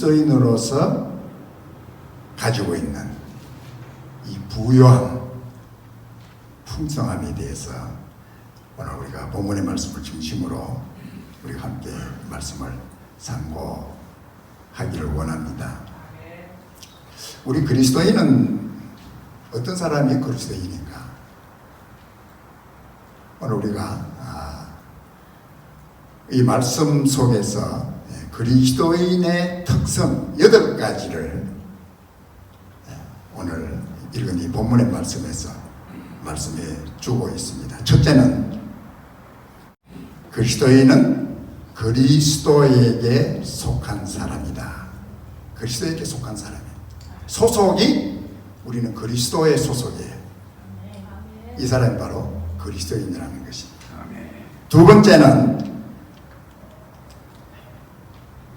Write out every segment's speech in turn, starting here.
그리스도인으로서 가지고 있는 이 부요함, 풍성함에 대해서 오늘 우리가 본문의 말씀을 중심으로 우리가 함께 말씀을 상고하기를 원합니다. 우리 그리스도인은 어떤 사람이 그리스도인인가? 오늘 우리가 이 말씀 속에서 그리스도인의 특성 8가지를 오늘 읽은 이 본문의 말씀에서 말씀해 주고 있습니다. 첫째는 그리스도인은 그리스도에게 속한 사람이다. 그리스도에게 속한 사람이에요. 소속이 우리는 그리스도의 소속이에요. 이 사람이 바로 그리스도인이라는 것입니다. 두 번째는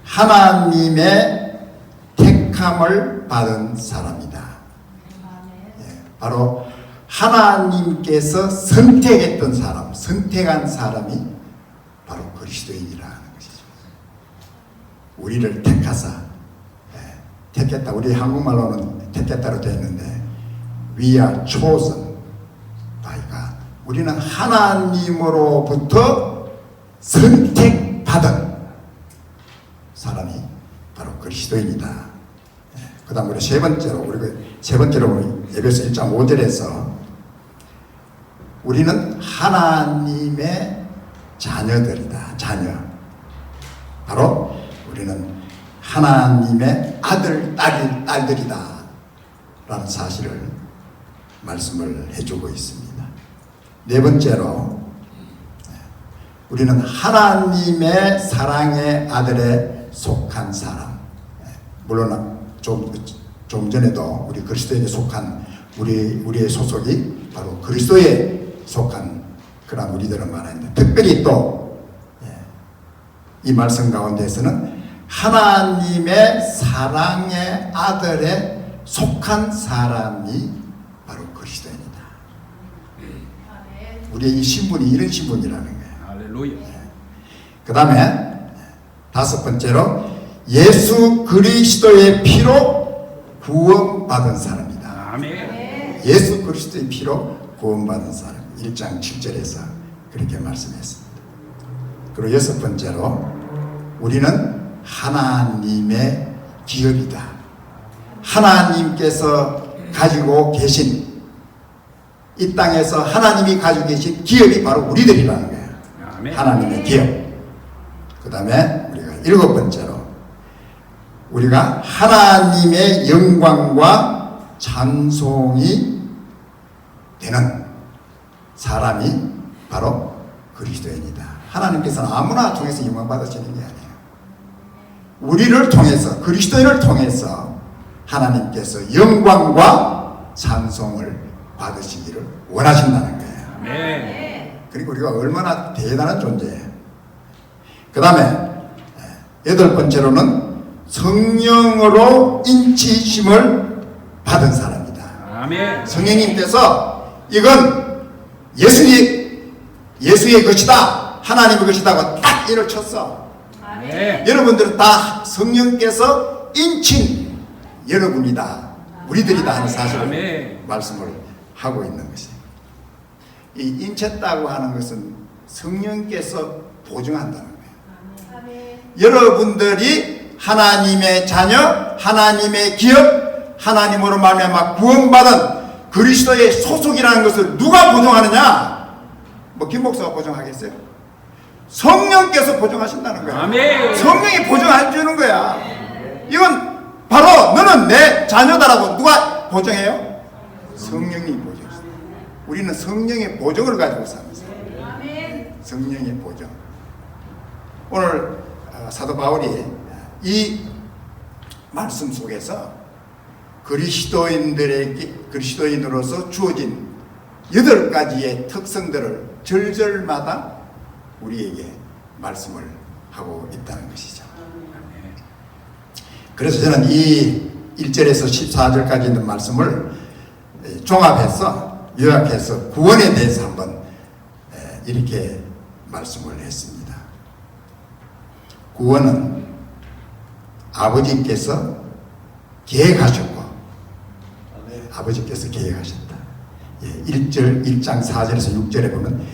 하나님의 택함을 받은 사람이다. 바로 하나님께서 선택했던 사람, 선택한 사람이 바로 그리스도인이라는 것이죠. 우리를 택하사, 택했다. 우리 한국말로는 택했다로 되어 있는데 We are chosen by God. 우리는 하나님으로부터 선택받은 사람이 바로 그리스도인이다. 그 다음 우리 세 번째로 에베소 1장 5절에서 우리는 하나님의 자녀들이다. 자녀. 바로 우리는 하나님의 아들, 딸들이다. 라는 사실을 말씀을 해주고 있습니다. 네 번째로 우리는 하나님의 사랑의 아들에 속한 사람. 물론 좀 전에도 우리 그리스도인에 속한 우리의 소속이 바로 그리스도에 속한 그런 우리들은 말합니다. 특별히 또 이 말씀 가운데서는 하나님의 사랑의 아들에 속한 사람이 바로 그리스도인이다. 우리의 이 신분이 이런 신분이라는 거예요. 할렐루야. 그 다음에 다섯 번째로 예수 그리스도의 피로 구원받은 사람이다. 아멘. 예수 그리스도의 피로 구원받은 사람. 1장 7절에서 그렇게 말씀했습니다. 그리고 여섯 번째로 우리는 하나님의 기업이다. 하나님께서 가지고 계신 이 땅에서 하나님이 가지고 계신 기업이 바로 우리들이라는 거예요. 아멘. 하나님의 기업. 그 다음에 우리가 일곱 번째로 우리가 하나님의 영광과 찬송이 되는 사람이 바로 그리스도인이다. 하나님께서는 아무나 통해서 영광 받으시는 게 아니에요. 우리를 통해서, 그리스도인을 통해서 하나님께서 영광과 찬송을 받으시기를 원하신다는 거예요. 아멘. 그리고 우리가 얼마나 대단한 존재예요. 그 다음에 여덟 번째로는 성령으로 인치심을 받은 사람이다. 아멘. 성령님께서 이건 예수의 것이다, 하나님의 것이다 하고 딱 일을 쳤어. 아멘. 여러분들은 다 성령께서 인친 여러분이다, 우리들이다 하는 사실을 아멘. 말씀을 하고 있는 것이에요. 이 인쳤다고 하는 것은 성령께서 보증한다는 거예요. 여러분들이 하나님의 자녀, 하나님의 기업, 하나님으로 말미암아 구원받은 그리스도의 소속이라는 것을 누가 보증하느냐? 뭐 김 목사가 보증하겠어요? 성령께서 보증하신다는 거야. 아멘. 성령이 보증해 주는 거야. 이건 바로 너는 내 자녀다라고 누가 보증해요? 성령이 보증했어. 우리는 성령의 보증을 가지고 삽니다. 성령의 보증. 오늘 사도 바울이 이 말씀 속에서 그리스도인으로서 주어진 8가지의 특성들을 절절마다 우리에게 말씀을 하고 있다는 것이죠. 그래서 저는 이 1절에서 14절까지 있는 말씀을 종합해서 요약해서 구원에 대해서 한번 이렇게 말씀을 했습니다. 구원은 아버지께서 계획하셨고 아버지께서 계획하셨다. 1장 4절에서 6절에 보면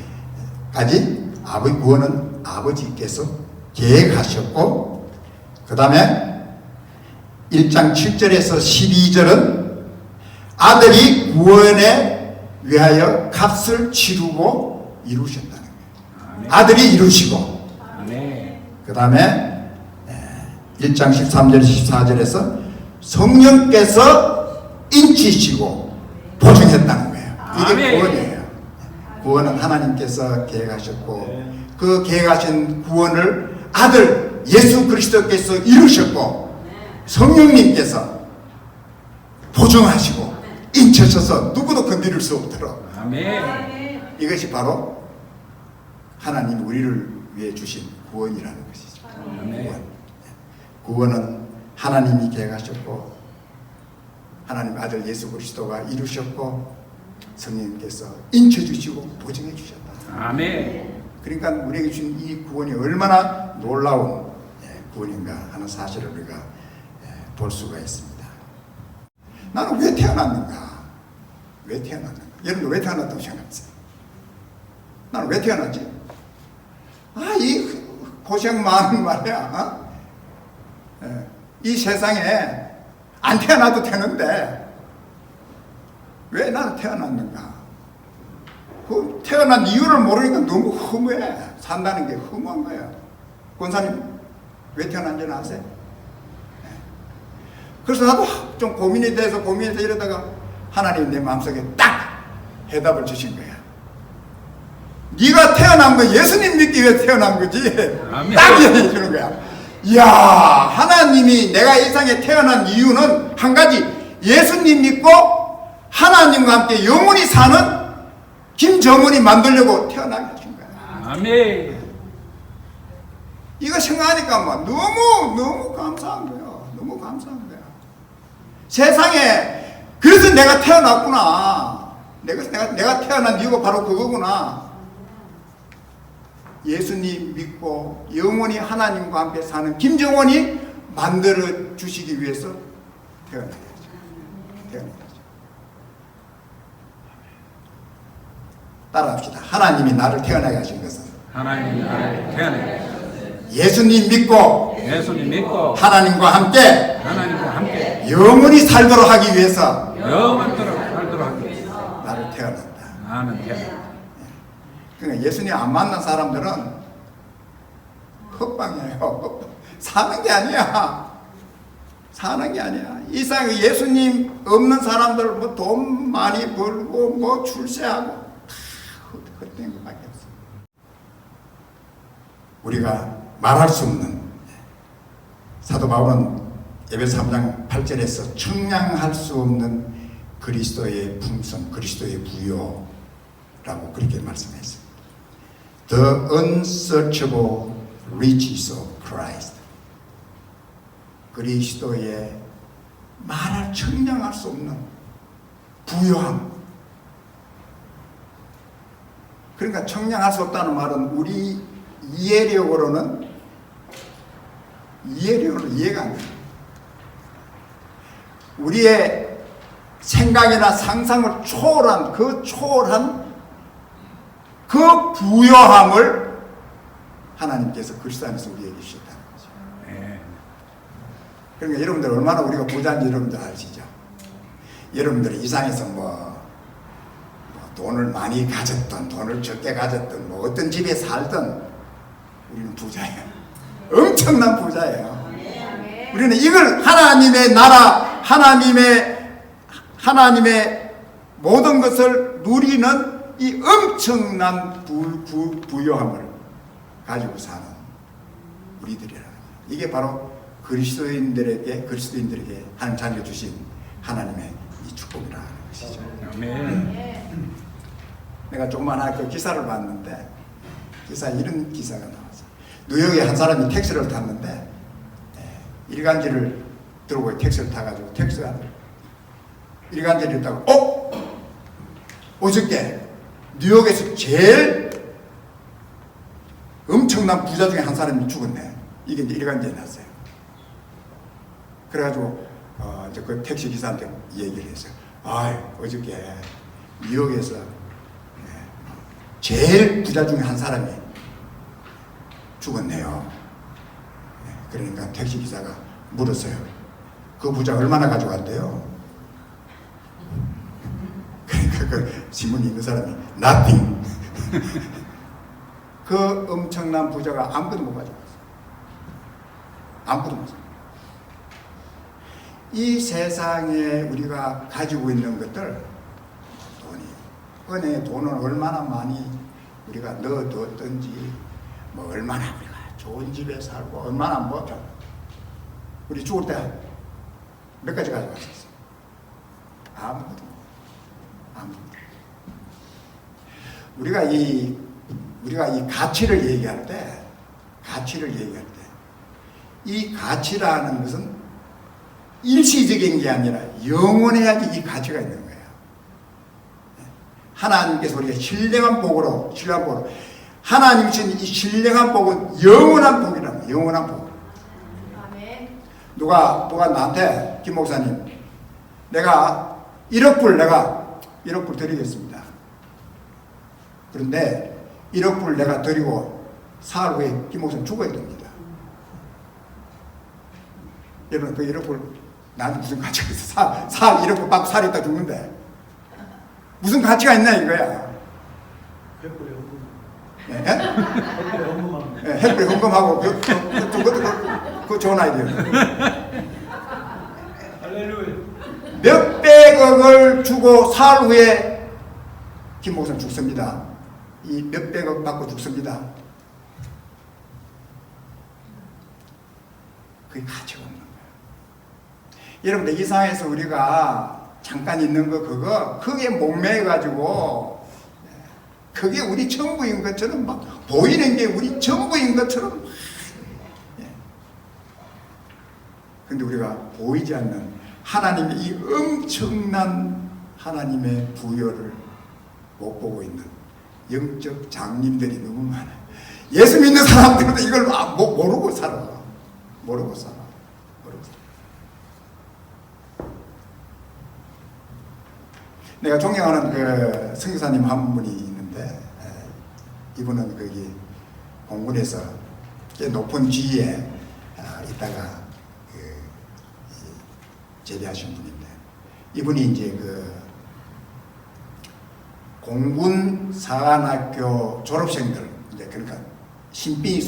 까지 구원은 아버지께서 계획하셨고, 그 다음에 1장 7절에서 12절은 아들이 구원에 위하여 값을 치르고 이루셨다는 거예요. 아들이 이루시고, 그 다음에 1장 13절 14절에서 성령께서 인치시고 보증했다는 거예요. 이게 구원이에요. 구원은 하나님께서 계획하셨고, 그 계획하신 구원을 아들 예수 그리스도께서 이루셨고, 성령님께서 보증하시고 인치셔서 누구도 건드릴 수 없도록. 이것이 바로 하나님 우리를 위해 주신 구원이라는 것이죠. 구원은 하나님이 계획하셨고, 하나님 아들 예수 그리스도가 이루셨고, 성령님께서 인쳐주시고 보증해 주셨다. 그러니까 우리에게 주신 이 구원이 얼마나 놀라운 구원인가 하는 사실을 우리가 볼 수가 있습니다. 나는 왜 태어났는가? 왜 태어났는가? 여러분들 왜 태어났다고 생각하세요? 나는 왜 태어났지? 이 고생 많은 말이야. 이 세상에 안 태어나도 되는데 왜 나는 태어났는가? 그 태어난 이유를 모르니까 너무 허무해. 산다는 게 허무한 거예요. 권사님 왜 태어난지는 아세요? 그래서 나도 좀 고민이 돼서 이러다가 하나님 내 마음속에 딱 해답을 주신 거야. 네가 태어난 거 예수님 믿기 위해 태어난 거지. 딱 얘기해 주는 거야. 이야, 하나님이 내가 이 세상에 태어난 이유는 한 가지, 예수님 믿고 하나님과 함께 영원히 사는 김정은이 만들려고 태어나게 하신 거야. 이거 생각하니까 너무 감사한 거예요. 너무 감사한 거야. 세상에 그래서 내가 태어났구나. 내가 태어난 이유가 바로 그거구나. 예수님 믿고 영원히 하나님과 함께 사는 김정원이 만들어 주시기 위해서 태어나야죠. 따라합시다. 하나님이 나를 태어나게 하신 것은 하나님이 나를 태어나게 하셨다. 예수님 믿고 하나님과 함께 영원히 살도록 하기 위해서 나를 태어났다. 그러니까 예수님 안 만난 사람들은 헛방이에요. 사는 게 아니야. 이 세상에 예수님 없는 사람들 뭐 돈 많이 벌고 뭐 출세하고 다 헛된 것밖에 없어. 우리가 말할 수 없는, 사도 바울은 에베소 3장 8절에서 청량할 수 없는 그리스도의 풍성, 그리스도의 부요라고 그렇게 말씀했어요. The unsearchable riches of Christ. 그리스도의 말할 청량할 수 없는 부요함. 그러니까 청량할 수 없다는 말은 우리 이해력으로는 이해가 안 돼요. 우리의 생각이나 상상을 초월한 그 부요함을 하나님께서 그리스도 안에서 우리에게 주셨다는 거죠. 그러니까 여러분들 얼마나 우리가 부자인지 여러분들 아시죠? 여러분들이 이상해서 뭐 돈을 많이 가졌던 돈을 적게 가졌던 뭐 어떤 집에 살던 우리는 부자예요. 엄청난 부자예요. 우리는 이걸 하나님의 나라, 하나님의 모든 것을 누리는 이 엄청난 부요함을 가지고 사는 우리들이라는 거예요. 이게 바로 그리스도인들에게 하나님 자녀 주신 하나님의 이 축복이라는 것이죠. 내가 조그마한 그 기사를 봤는데, 이런 기사가 나왔어요. 뉴욕에 한 사람이 택시를 탔는데 일간지를 들고 택시를 타가지고 택시가 일간지를 타고 어저께 뉴욕에서 제일 엄청난 부자 중에 한 사람이 죽었네. 이게 이제 일간지에 났어요. 그래가지고 이제 그 택시 기사한테 얘기를 했어요. 어저께 뉴욕에서 제일 부자 중에 한 사람이 죽었네요. 그러니까 택시 기사가 물었어요. 그 부자 얼마나 가져갔대요? 그러니까 그 신문에 있는 사람이 nothing. 그 엄청난 부자가 아무것도 못 가져갔어요. 아무것도 못 가져갔어요. 이 세상에 우리가 가지고 있는 것들, 은행에 돈을 얼마나 많이 우리가 넣어뒀든지, 뭐 얼마나 우리가 좋은 집에 살고, 얼마나 우리 죽을 때 몇 가지 가져갔었어? 아무것도. 우리가 이 가치를 얘기할 때, 이 가치라는 것은 일시적인 게 아니라 영원해야지 이 가치가 있는 거예요. 하나님께서 우리가 신령한 복으로 하나님이 주신 이 신령한 복은 영원한 복이라는 거예요. 영원한 복. 아멘. 누가 나한테 김 목사님, 내가 1억 불 드리겠습니다. 그런데 1억 불 내가 드리고 사흘 후에 김 목사님 죽어야 됩니다. 여러분 그 1억 불 나한테 무슨 가치가 있어? 1억 불 받고 살이 있다 죽는데 무슨 가치가 있나 이거야. 햇불에 헌금. 예? 햇불에 헌금하면. 예, 햇불에 헌금하고 그것도 좋은 아이디어. 할렐루야. 몇백억을 주고 사흘 후에 김 목사님 죽습니다. 이 몇백억 받고 죽습니다. 그게 가치가 없는 거예요. 여러분들 이 상황에서 우리가 잠깐 있는 거 그게 목매가지고 그게 우리 전부인 것처럼 막 보이는 게 우리 전부인 것처럼 근데 우리가 보이지 않는 하나님의 이 엄청난 하나님의 부여를 못 보고 있는 영적 장님들이 너무 많아요. 예수 믿는 사람들도 이걸 모르고 살아. 내가 존경하는 그 선교사님 한 분이 있는데 이분은 거기 공군에서 꽤 높은 지위에 있다가 제대하신 분인데 이분이 이제 그 공군 사관학교 졸업생들 이제 그러니까 신兵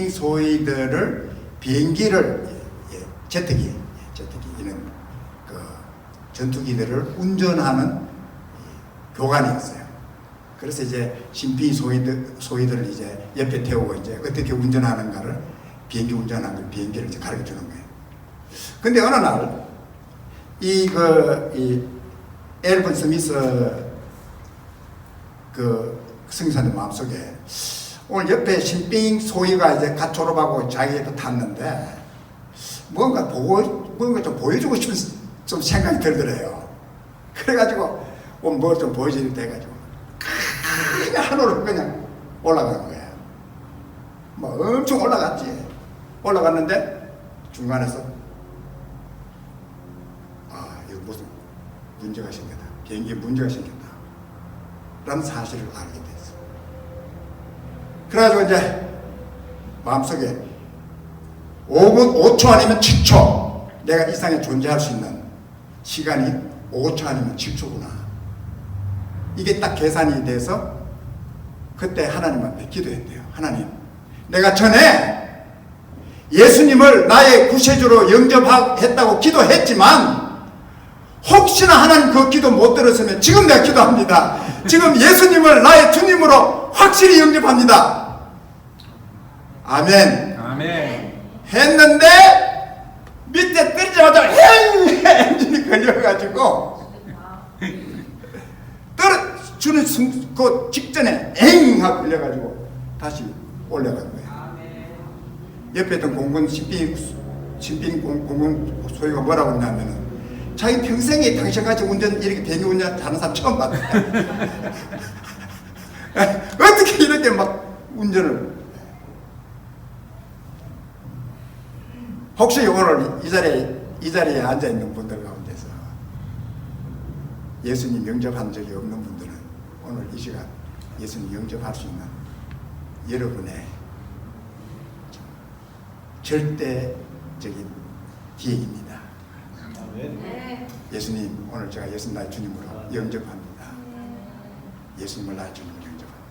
소위들을 비행기를 제트기 이런 그 전투기들을 운전하는 교관이었어요. 그래서 이제 신兵소위들을 이제 옆에 태우고 이제 어떻게 운전하는가를 비행기 운전하는 걸 비행기를 이제 가르쳐 주는 거예요. 근데 어느 날 이 앨번 스미스 그 선교사님 마음속에 오늘 옆에 신兵소위가 이제 갓 졸업하고 자기도 탔는데 뭔가 좀 보여주고 싶은 좀 생각이 들더래요. 그래가지고 뭘 좀 보여주겠다 해가지고 그냥 하늘로 그냥 올라간 거야. 뭐 엄청 올라갔지. 올라갔는데 중간에서 이거 무슨 문제가 생겼다. 비행기에 문제가 생겼다. 라는 사실을 알게 됐어. 그래가지고 이제 마음속에 5초 아니면 7초 내가 이 세상에 존재할 수 있는 시간이 5초 아니면 7초구나. 이게 딱 계산이 돼서 그때 하나님 앞에 기도했대요. 하나님, 내가 전에 예수님을 나의 구세주로 영접했다고 기도했지만 혹시나 하나님 그 기도 못 들었으면 지금 내가 기도합니다. 지금 예수님을 나의 주님으로 확실히 영접합니다. 아멘. 아멘. 했는데 밑에 떨어지자마자 엔진이 걸려가지고 떨어지는 그 직전에 엥 하고 걸려가지고 다시 올라간 거예요. 옆에 있던 공군 신兵공군 소위가 뭐라고 그러냐면은 자기 평생에 당신같이 이렇게 비행기 운전 하는 사람 처음 봤대. 어떻게 이렇게 막 운전을 혹시 오늘 이 자리에 앉아 있는 분들 가운데서 예수님 영접한 적이 없는 분들은 오늘 이 시간 예수님 영접할 수 있는 여러분의 절대적인 기회입니다. 아멘. 예수님, 오늘 제가 예수 나의 주님으로 영접합니다. 예수님을 나의 주님으로 영접합니다.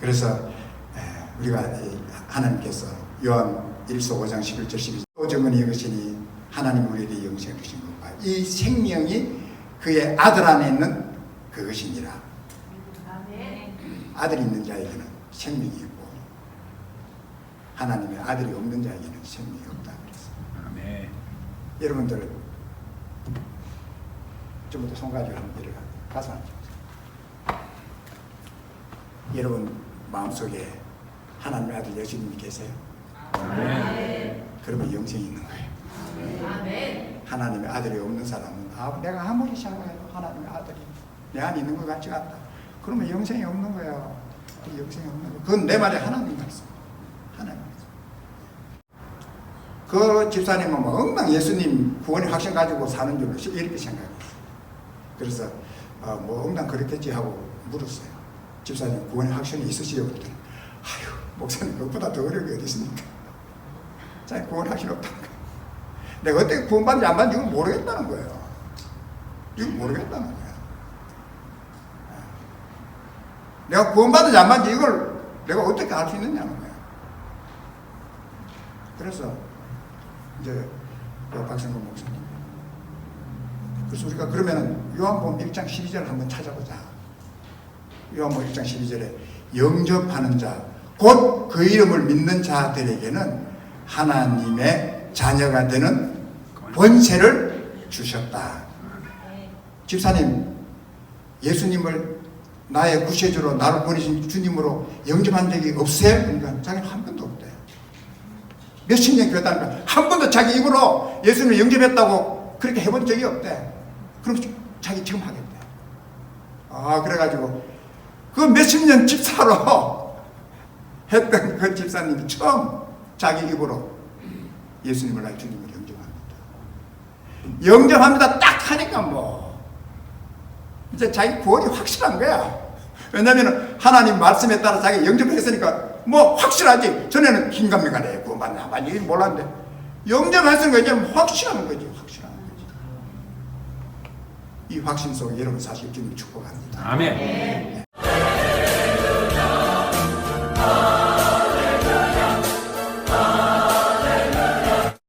그래서 우리가 하나님께서 요한 1서 5장 11절 12절 오정은 이것이니 하나님 우리에게 영생을 주신 것과 이 생명이 그의 아들 안에 있는 그것이니라. 아들이 있는 자에게는 생명이 있고 하나님의 아들이 없는 자에게는 생명이 없다 그랬어요. 아멘. 여러분들 좀부터 손가락을 한번 내려가 가서 앉으세요. 여러분 마음속에 하나님의 아들 예수님이 계세요? 아멘. 그러면 영생이 있는 거예요. 아멘. 하나님의 아들이 없는 사람은 내가 아무리 생각해도 하나님의 아들이 내 안에 있는 것 같지가 않다. 그러면 영생이 없는 거예요. 영생이 없는 거예요. 그건 내 말에 하나님 말씀. 하나님 말씀. 그 집사님은 뭐 엉망 예수님 구원의 확신 가지고 사는 줄로 이렇게 생각했어요. 그래서 뭐 엉망 그렇겠지 하고 물었어요. 집사님 구원의 확신이 있으시죠? 그랬더니 아유 목사님 그것보다 더 어려운 게 어디 있습니까? 자기 구원 확신 없다는 거예요. 내가 어떻게 구원받는지 안 받는지 이걸 모르겠다는 거예요. 이걸 모르겠다는 거예요. 내가 구원받는지 안 받는지 이걸 내가 어떻게 알 수 있느냐는 거예요. 그래서 이제 박성근 목사님, 그래서 우리가 그러면은 요한복음 1장 12절 한번 찾아보자. 요한복음 1장 12절에 영접하는 자, 곧 그 이름을 믿는 자들에게는 하나님의 자녀가 되는 권세를 주셨다. 집사님, 예수님을 나의 구세주로 나를 보내신 주님으로 영접한 적이 없어요? 그러니까 자기는 한 번도 없대. 몇십 년 교회 다니까 한 번도 자기 입으로 예수님을 영접했다고 그렇게 해본 적이 없대. 그럼 자기 지금 하겠대. 그래가지고 그 몇십 년 집사로 했던 그 집사님이 처음 자기 입으로 예수님을 나의 주님으로 영접합니다. 영접합니다 딱 하니까 뭐 이제 자기 구원이 확실한 거야. 왜냐면 하나님 말씀에 따라 자기 영접했으니까 뭐 확실하지. 전에는 긴가민가네 구원받나 많이 몰랐는데 영접했으니까 이제 확실한 거지. 확실한 거지. 이 확신 속에 여러분 사실 주님 축복합니다. 아멘.